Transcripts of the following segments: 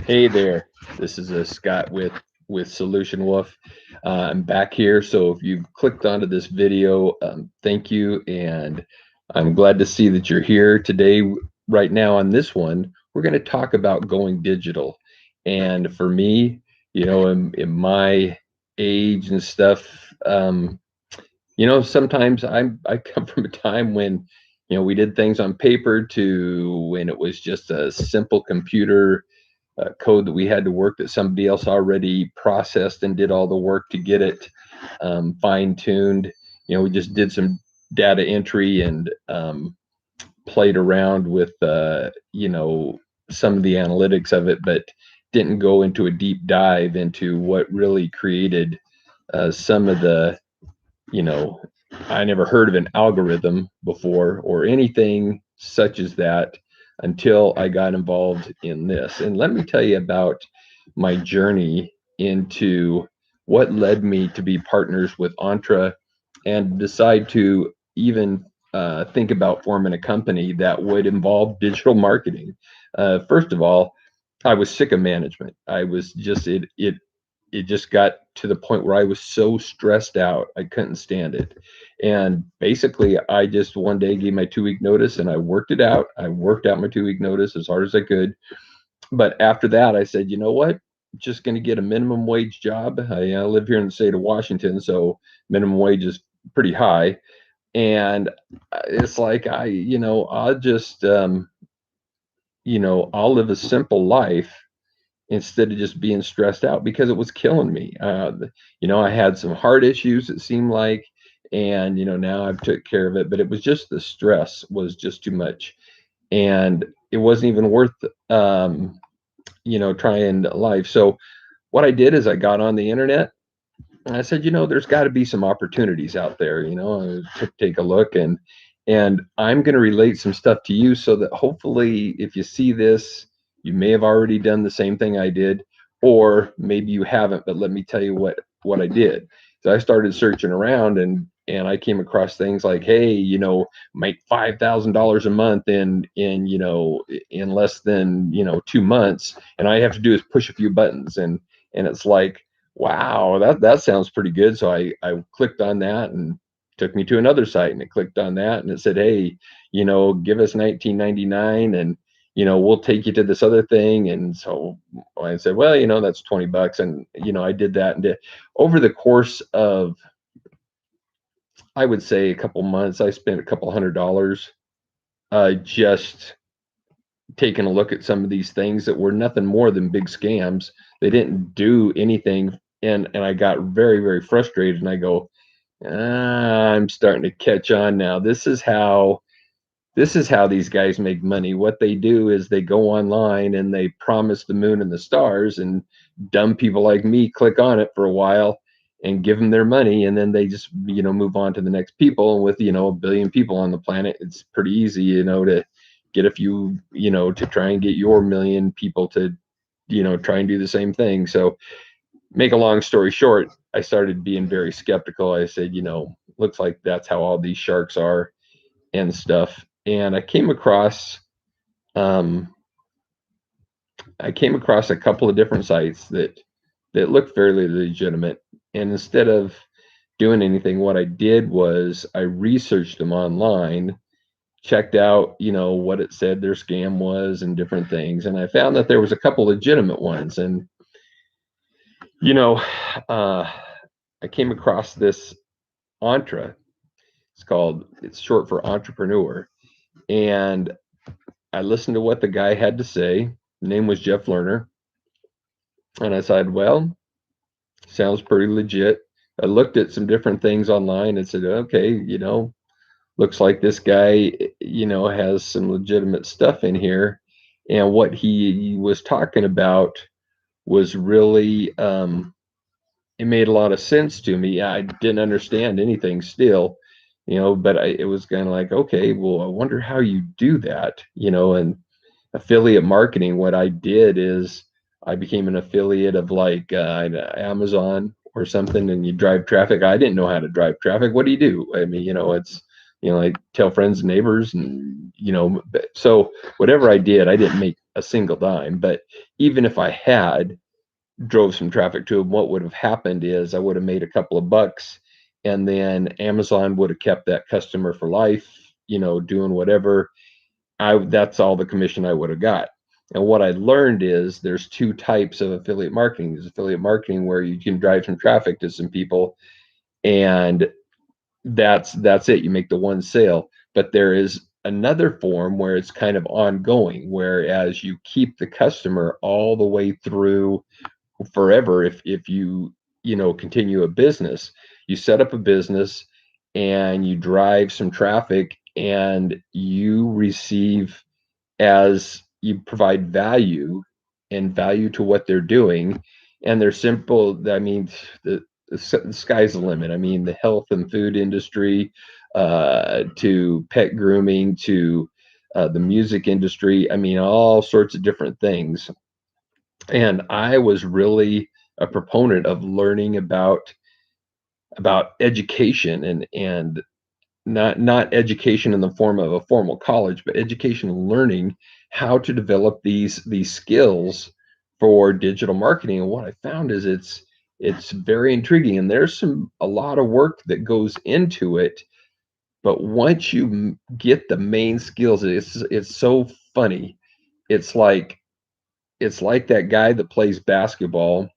Hey there, this is Scott with SolutionWolf. I'm back here, so if you've clicked onto this video, thank you, and I'm glad to see that you're here today. Right now on this one, we're going to talk about going digital. And for me, in my age and stuff, sometimes I come from a time when, we did things on paper to when it was just a simple computer code that we had to work that somebody else already processed and did all the work to get it fine tuned. We just did some data entry and played around with, some of the analytics of it, but didn't go into a deep dive into what really created some of the, you know, I never heard of an algorithm before or anything such as that until I got involved in this. And let me tell you about my journey into what led me to be partners with Entra and decide to even think about forming a company that would involve digital marketing. First of all, I was sick of management. I was just it just got to the point where I was so stressed out, I couldn't stand it. And basically, I just one day gave my 2 week notice and I worked it out. I worked out my 2 week notice as hard as I could. But after that, I said, you know what? Just going to get a minimum wage job. I live here in the state of Washington, so minimum wage is pretty high. And it's like, I'll just, I'll live a simple life instead of just being stressed out because it was killing me. I had some heart issues, it seemed like, and now I've took care of it, but it was just the stress was just too much, and it wasn't even worth trying life. So what I did is I got on the internet and I said, there's got to be some opportunities out there. I took take a look, and I'm going to relate some stuff to you so that hopefully if you see this, you may have already done the same thing I did, or maybe you haven't, but let me tell you what I did. So I started searching around, and I came across things like, hey, make $5,000 a month in less than 2 months, and all you have to do is push a few buttons, and it's like, wow, that sounds pretty good. So I clicked on that and took me to another site, and it clicked on that and it said, hey, give us 19.99 and we'll take you to this other thing. And so I said, well, that's $20. And I did that, and over the course of, I would say, a couple months, I spent a couple $100 just taking a look at some of these things that were nothing more than big scams. They didn't do anything, and I got very, very frustrated, and I go, I'm starting to catch on now. This is how these guys make money. What they do is they go online and they promise the moon and the stars, and dumb people like me click on it for a while and give them their money, and then they just move on to the next people. And with a billion people on the planet, it's pretty easy to get a few to try and get your million people to try and do the same thing. So make a long story short, I started being very skeptical. I said, looks like that's how all these sharks are and stuff. And um, I came across a couple of different sites that looked fairly legitimate. And instead of doing anything, what I did was I researched them online, checked out, what it said their scam was and different things. And I found that there was a couple legitimate ones. And, you know, uh, I came across this Entra. It's short for entrepreneur. And I listened to what the guy had to say. The name was Jeff Lerner. And I said, well, sounds pretty legit. I looked at some different things online and said, okay, looks like this guy, has some legitimate stuff in here. And what he was talking about was really, it made a lot of sense to me. I didn't understand anything still, but it was kind of like, okay, well, I wonder how you do that, and affiliate marketing. What I did is I became an affiliate of like Amazon or something, and you drive traffic. I didn't know how to drive traffic. What do you do? I mean, it's, I tell friends and neighbors, and so whatever I did, I didn't make a single dime. But even if I had drove some traffic to them, what would have happened is I would have made a couple of bucks, and then Amazon would have kept that customer for life, doing whatever. That's all the commission I would have got. And what I learned is there's two types of affiliate marketing. There's affiliate marketing where you can drive some traffic to some people, and that's it. You make the one sale. But there is another form where it's kind of ongoing, whereas you keep the customer all the way through forever. If you continue a business, you set up a business and you drive some traffic, and you receive, as you provide value and value to what they're doing. And they're simple. I mean, the sky's the limit. I mean, the health and food industry, to pet grooming, to the music industry. I mean, all sorts of different things. And I was really a proponent of learning about education, and not education in the form of a formal college, but education and learning how to develop these skills for digital marketing. And what I found is it's very intriguing, and there's a lot of work that goes into it. But once you get the main skills, it's so funny. It's like it's like that guy that plays basketball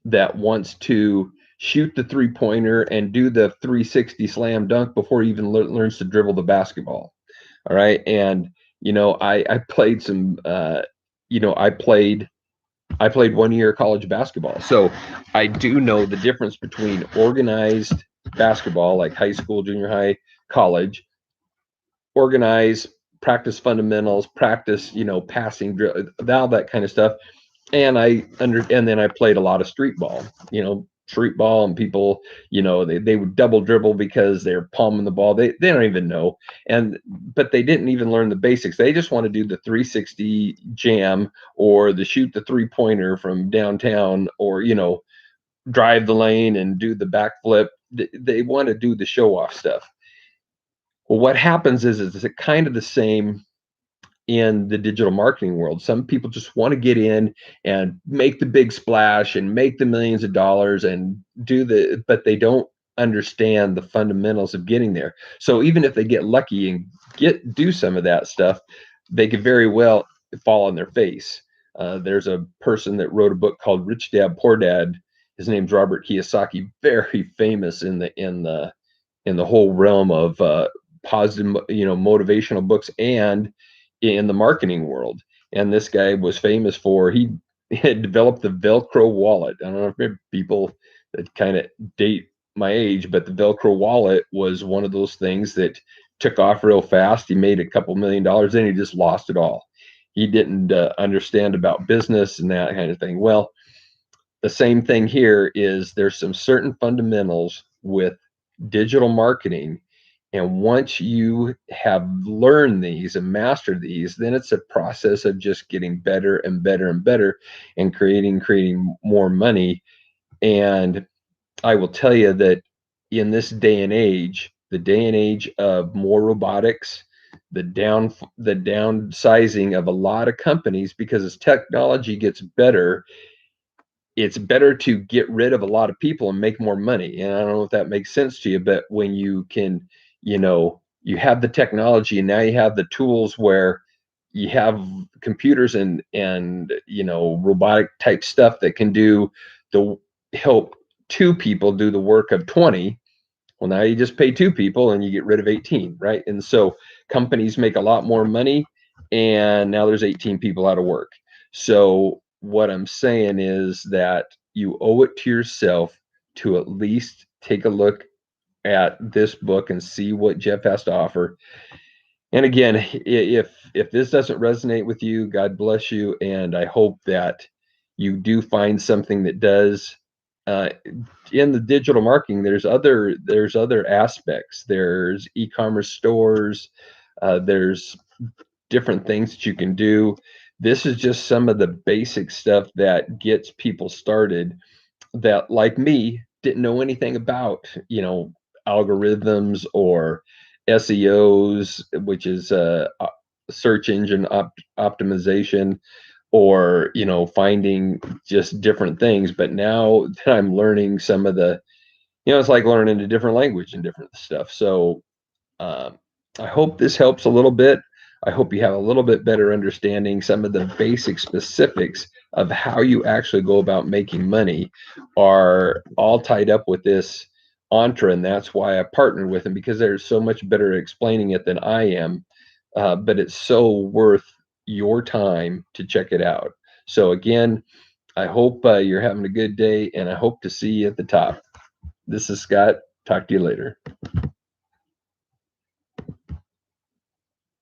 that wants to shoot the three pointer and do the 360 slam dunk before he even learns to dribble the basketball. All right. And, I played some, I played 1 year of college basketball. So I do know the difference between organized basketball, like high school, junior high, college, organize, practice fundamentals, practice, passing, drill, all that kind of stuff. And then I played a lot of street ball, street ball, and people, they would double dribble because they're palming the ball. They don't even know. But they didn't even learn the basics. They just want to do the 360 jam, or the shoot the 3-pointer from downtown, or, drive the lane and do the backflip. They want to do the show off stuff. Well, what happens is it's kind of the same in the digital marketing world. Some people just want to get in and make the big splash and make the millions of dollars and but they don't understand the fundamentals of getting there. So even if they get lucky and do some of that stuff, they could very well fall on their face. There's a person that wrote a book called Rich Dad Poor Dad. His name's Robert Kiyosaki, very famous in the whole realm of positive, motivational books, and in the marketing world. And this guy was famous for he had developed the Velcro wallet. I don't know if people that kind of date my age, but the Velcro wallet was one of those things that took off real fast. He made a couple $1,000,000, then he just lost it all. He didn't understand about business and that kind of thing. Well, the same thing here is there's some certain fundamentals with digital marketing. And once you have learned these and mastered these, then it's a process of just getting better and better and better, and creating more money. And I will tell you that in this day and age, the day and age of more robotics, the downsizing of a lot of companies, because as technology gets better, it's better to get rid of a lot of people and make more money. And I don't know if that makes sense to you, but when you can, you have the technology, and now you have the tools where you have computers and robotic type stuff that can the help two people do the work of 20. Well, now you just pay two people and you get rid of 18, right? And so companies make a lot more money, and now there's 18 people out of work. So what I'm saying is that you owe it to yourself to at least take a look at this book and see what Jeff has to offer. And again, if this doesn't resonate with you, God bless you, and I hope that you do find something that does. Uh, in the digital marketing, there's other aspects. There's e-commerce stores. There's different things that you can do. This is just some of the basic stuff that gets people started, that, like me, didn't know anything about, algorithms or SEOs, which is search engine optimization, or finding just different things. But now that I'm learning some of the, it's like learning a different language and different stuff. So um, I hope this helps a little bit. I hope you have a little bit better understanding. Some of the basic specifics of how you actually go about making money are all tied up with this Entra, and that's why I partnered with him, because they're so much better at explaining it than I am. But it's so worth your time to check it out. So again, I hope you're having a good day, and I hope to see you at the top. This is Scott. Talk to you later.